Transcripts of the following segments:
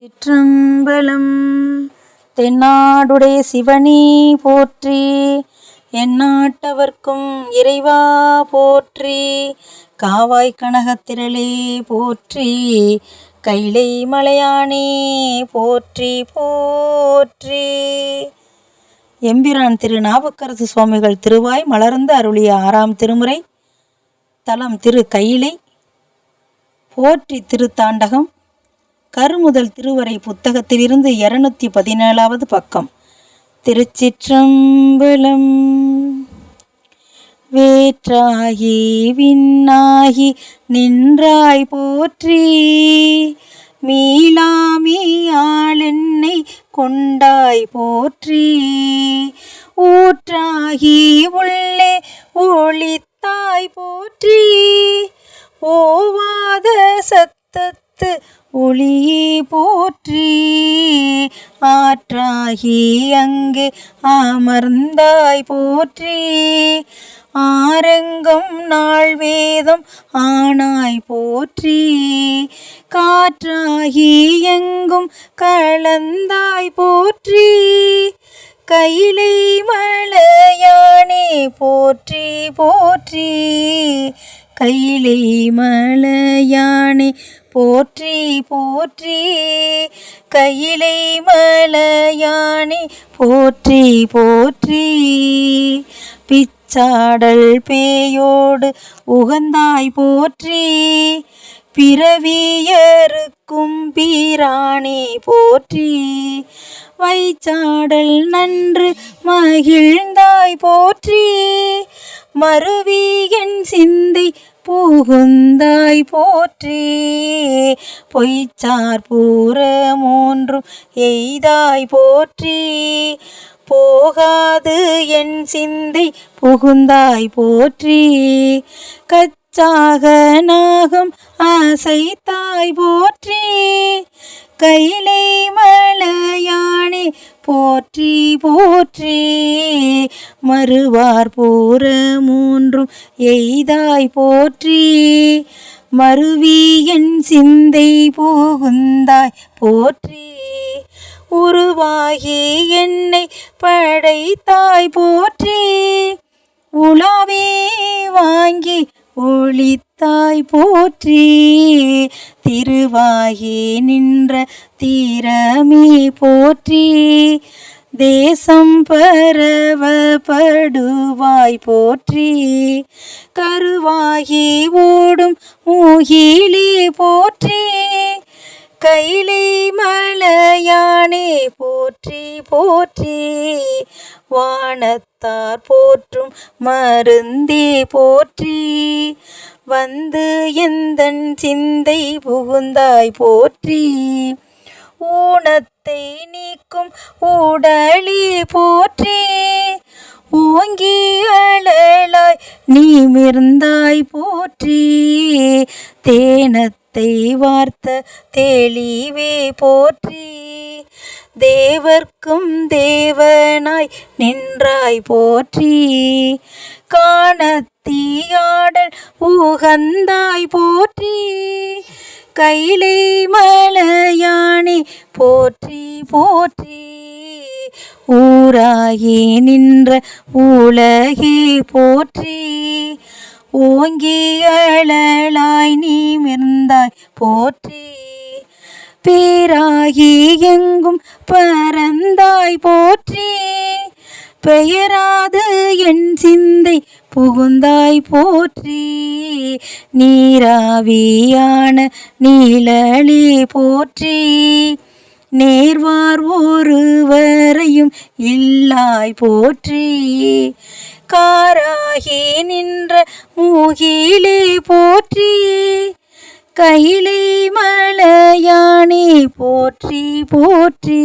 சிற்றம்பலம். தென்னாடுடைய சிவனே போற்றி, எந்நாட்டவர்க்கும் இறைவா போற்றி. காவாய் கனகத்திரளே போற்றி, கைலை மலையானே போற்றி போற்றி. எம்பிரான் திரு நாவுக்கரசு சுவாமிகள் திருவாய் மலர்ந்து அருளிய 6ஆம் திருமுறை. தலம் திரு கைலை. போற்றி திருத்தாண்டகம். கருமுதல் திருவரை புத்தகத்திலிருந்து 217வது பக்கம். திருச்சிற்றம்பலம். வேற்றாகி விண்ணாகி நின்றாய் போற்றி, மீளாமியாளென்னை கொண்டாய் போற்றி. ஊற்றாகி உள்ளே ஒளித்தாய் போற்றி, ஓவாத சத்தத்து ஒளியே போற்றி. ஆற்றாகி அங்கே அமர்ந்தாய் போற்றி, ஆரங்கம் நாள் வேதம் ஆனாய் போற்றி. காற்றாகி எங்கும் கலந்தாய் போற்றி, கைலை மலையானே போற்றி போற்றி. கைலை மலையானே போற்றி போற்றி. கைலை மலையானே போற்றி போற்றி. பிச்சாடல் பேயோடு உகந்தாய் போற்றி, பிறவியருக்கும் பிரானே போற்றி. வைச்சாடல் நன்று மகிழ்ந்தாய் போற்றி, மருவியன் சிந்தை புகுந்தாய் போற்றி. பொய்ச்சார் பூரமூன்றும் எய்தாய் போற்றி, போகாது என் சிந்தை புகுந்தாய் போற்றி. கச்சாக நாகம் அசைத்தாய் போற்றி, கைலை மலையானே போற்றி போற்றி. மறுவார் பூரமூன்றும் எய்தாய் போற்றி, மருவியன் சிந்தை புகுந்தாய் போற்றி. உருவாகி என்னை படைத்தாய் போற்றி, உலாவே வாங்கி ஒளித்தாய் போற்றி. திருவாகி நின்ற தீரமே போற்றி, தேசம் பரவப்படுவாய் போற்றி. கருவாகி ஓடும் மூகிலே போற்றி, கைலை மலையானே போற்றி போற்றி. வானத்தார் போற்றும் மருந்தே போற்றி, வந்து எந்தன் சிந்தை புகுந்தாய் போற்றி. ஊனத்தை நீக்கும் உடலே போற்றி, ஓங்கி அழலாய் நீமிர்ந்தாய் போற்றி. தேனத்தை வார்த்த தெளிவே போற்றி, தேவர்க்கும் தேவனாய் நின்றாய் போற்றி. காணத்தியாடல் உகந்தாய் போற்றி, கைலை மலையானே போற்றி போற்றி. ஊராகி நின்ற உலகே போற்றி, ஓங்கி அழலாய் நீமிர்ந்தாய் போற்றி. பேராகி எங்கும் பரந்தாய் போற்றி, பெயராது என் சிந்தை புகுந்தாய் போற்றி. நீராவியான நீழலே போற்றி, நேர்வார் ஒருவரையும் இல்லாய் போற்றி. காராகி நின்ற மூகிலே போற்றி, கைலை மலையானே போற்றி போற்றி.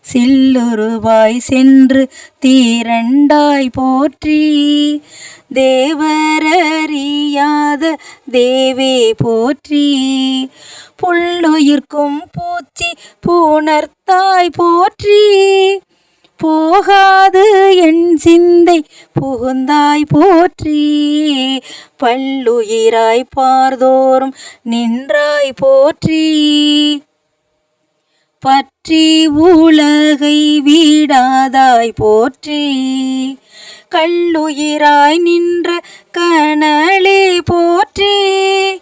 சில்லுருவாய் சென்று தீரண்டாய் போற்றி, தேவரறியாத தேவே போற்றி. புல்லுயிர்க்கும் பூச்சி பூணர்த்தாய் போற்றி, போகாது என் சிந்தை புகுந்தாய் போற்றி. பல்லுயிராய் பார்தோறும் நின்றாய் போற்றி. பற்றி உலகை விடாதாய் போற்றி. கல்லுயிராய் நின்ற கனலே போற்றி.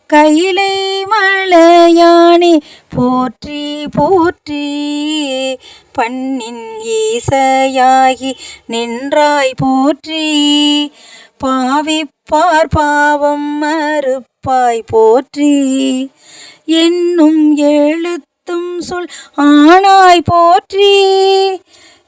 கைலை மலையானே போற்றி போற்றி. பண்ணின் ஈசையாகி நின்றாய் போற்றி. பாவிப்பார் பாவம் மறுப்பாய் போற்றி. என்னும் எழுத்தும் சொல் ஆனாய் போற்றி.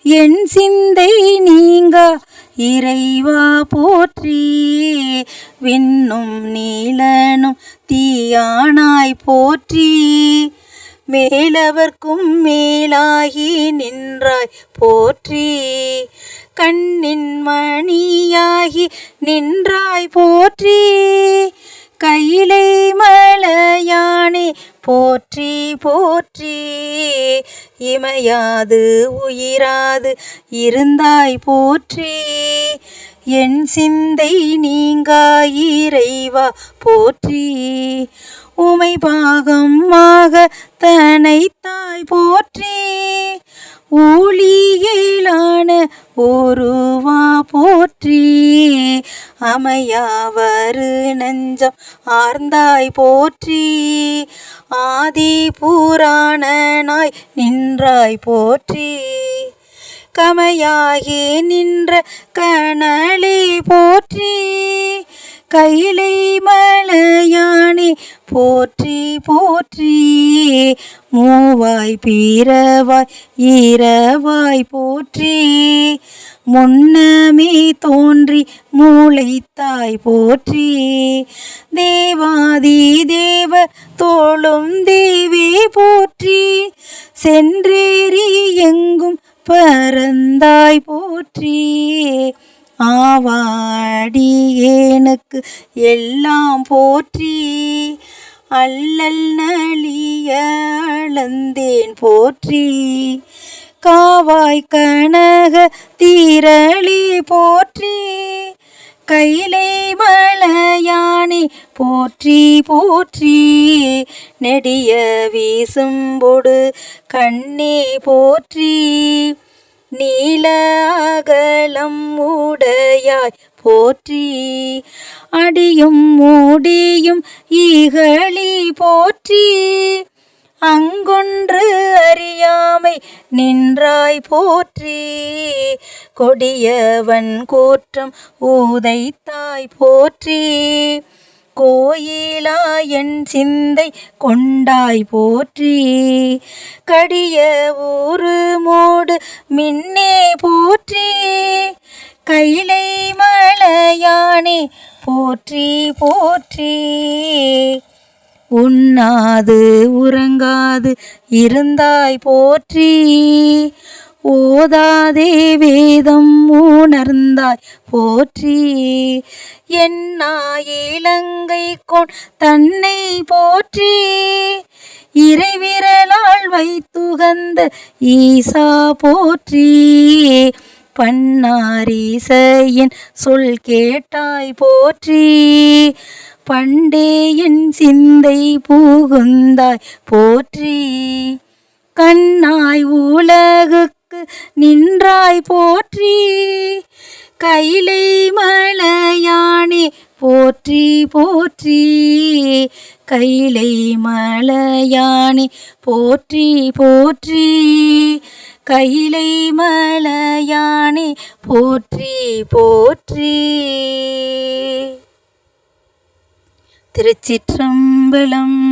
என் சிந்தை நீங்கா இறைவா போற்றி. விண்ணும் நீலனும் தீயானாய் போற்றி. மேலவர்க்கும் மேலாகி நின்றாய் போற்றி. கண்ணின் மணியாகி நின்றாய் போற்றி. கைலை மலையானே போற்றி போற்றி. இமையாது உயிராது இருந்தாய் போற்றி. என் சிந்தை நீங்கா இறைவா போற்றி. உமை பாகமாக தனைத்தாய் போற்றி. ஊழியேலான ஒருவா போற்றி. அமையாவரு நெஞ்சம் ஆர்ந்தாய் போற்றி. ஆதி புராணனாய் நின்றாய் போற்றி. கமையாகி நின்ற கனலே போற்றி. கைலை மலையானே போற்றி போற்றி. மூவாய் பீரவாய் ஈரவாய் போற்றி. முன்னமே தோன்றி மூளைத்தாய் போற்றி. தேவாதி தேவ தோளும் தேவே போற்றி. சென்றேறி எங்கும் பரந்தாய் போற்றி. ஆவாடியேனுக்கு எல்லாம் போற்றி. அல்லல் நலிய அளந்தேன் போற்றி. காவாய் கனக தீரளி போற்றி. கைலை மலையானே போற்றி போற்றி. நெடிய வீசும்பொடு கண்ணே போற்றி. நீல அகலம் உடையாய் போற்றி. அடியும் மூடியும் ஈகளி போற்றி. அங்கொன்று அறியாமை நின்றாய் போற்றி. கொடியவன் கூற்றம் ஊதைத்தாய் போற்றி. கோயிலா என் சிந்தை கொண்டாய் போற்றி. கடிய ஊரு மோடு மின்னே போற்றி. கைலை மலையானே போற்றி போற்றி. உண்ணாது உறங்காது இருந்தாய் போற்றி. ஓதாதே வேதம் உணர்ந்தாய் போற்றி. இலங்கை கொண் தன்னை போற்றி. இறைவிரலால் வைத்துகந்த ஈசா போற்றி. பன்னாரீசையின் சொல் கேட்டாய் போற்றி. பண்டே என் சிந்தை புகுந்தாய் போற்றி. கண்ணாய் உலகுக்கு நின்றாய் போற்றி. கைலை மலையானே போற்றி போற்றி. கைலை மலையானே போற்றி போற்றி. கைலை மலையானே போற்றி போற்றி. திருச்சிற்றம்பலம்.